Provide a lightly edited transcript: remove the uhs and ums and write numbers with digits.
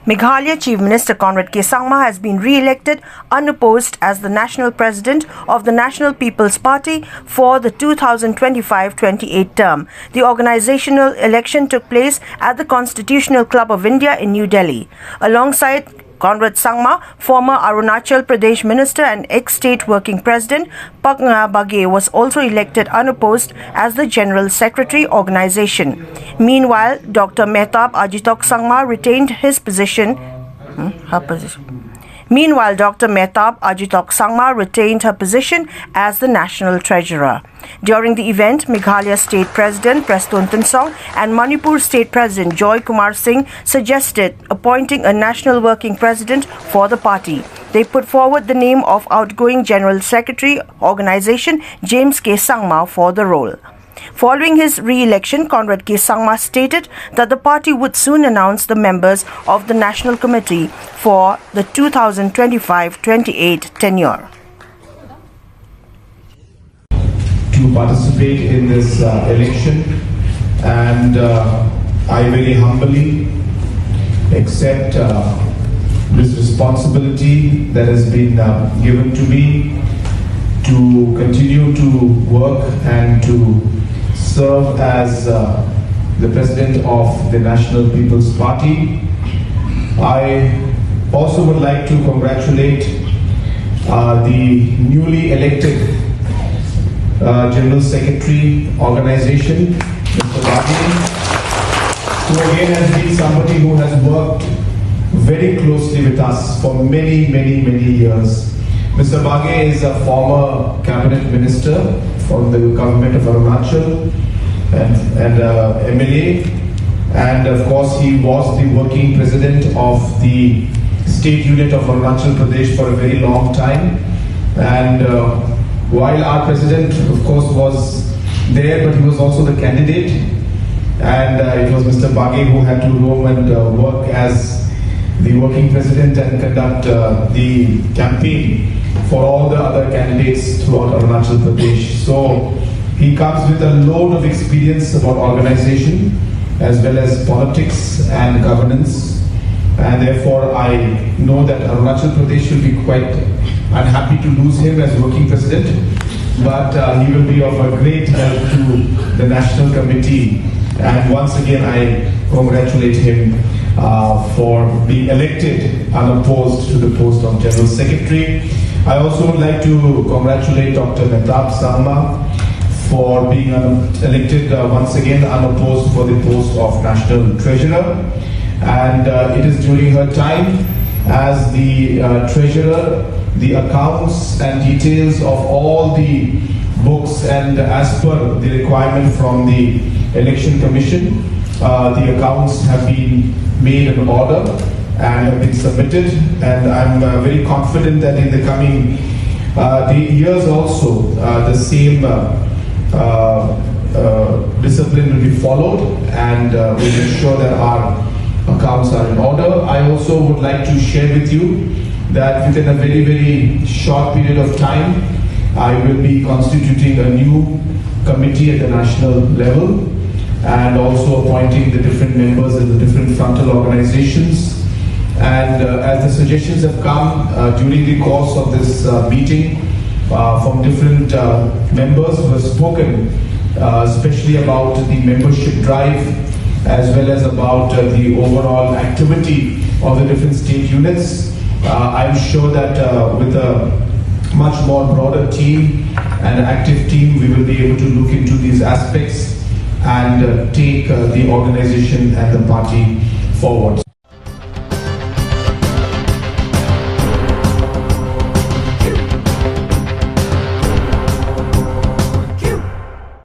Meghalaya Chief Minister Conrad Sangma has been re-elected unopposed as the National President of the National People's Party for the 2025-28 term. The organisational election took place at the Constitutional Club of India in New Delhi. Alongside Conrad Sangma, former Arunachal Pradesh Minister and ex-State Working President Meghalaya was also elected unopposed as the General Secretary organisation. Meanwhile, Dr. Mehtab Ajitok Sangma retained his position. Meanwhile, Dr. Mehtab Ajitok Sangma retained her position as the National Treasurer. During the event, Meghalaya State President Prestone Tinsong and Manipur State President Joy Kumar Singh suggested appointing a National Working President for the party. They put forward the name of outgoing General Secretary Organisation James K. Sangma for the role. Following his re-election, Conrad Sangma stated that the party would soon announce the members of the National Committee for the 2025-28 tenure. To participate in this election, and I very humbly accept this responsibility that has been given to me to continue to work and to serve as the President of the National People's Party. I also would like to congratulate the newly elected General Secretary Organization, Mr. Baghe, who again has been somebody who has worked very closely with us for many years. Mr. Baghe is a former cabinet minister from the government of Arunachal and MLA, and of course he was the working president of the state unit of Arunachal Pradesh for a very long time. And while our president of course was there, but he was also the candidate, and it was Mr. Baghe who had to roam and work as the working president and conduct the campaign for all the other candidates throughout Arunachal Pradesh. So he comes with a load of experience about organization as well as politics and governance, and therefore I know that Arunachal Pradesh will be quite unhappy to lose him as working president, but he will be of a great help to the National Committee, and once again I congratulate him for being elected unopposed to the post of General Secretary. I also would like to congratulate Dr. Mehtab Sangma for being elected once again unopposed for the post of National Treasurer. And it is during her time as the Treasurer, the accounts and details of all the books, and as per the requirement from the Election Commission, the accounts have been made in order and have been submitted, and I'm very confident that in the coming years also the same discipline will be followed, and we'll ensure that our accounts are in order. I also would like to share with you that within a very short period of time I will be constituting a new committee at the national level and also appointing the different members in the different frontal organizations. And as the suggestions have come during the course of this meeting from different members who have spoken, especially about the membership drive as well as about the overall activity of the different state units, I'm sure that with a much more broader team and active team, we will be able to look into these aspects and take the organization and the party forward.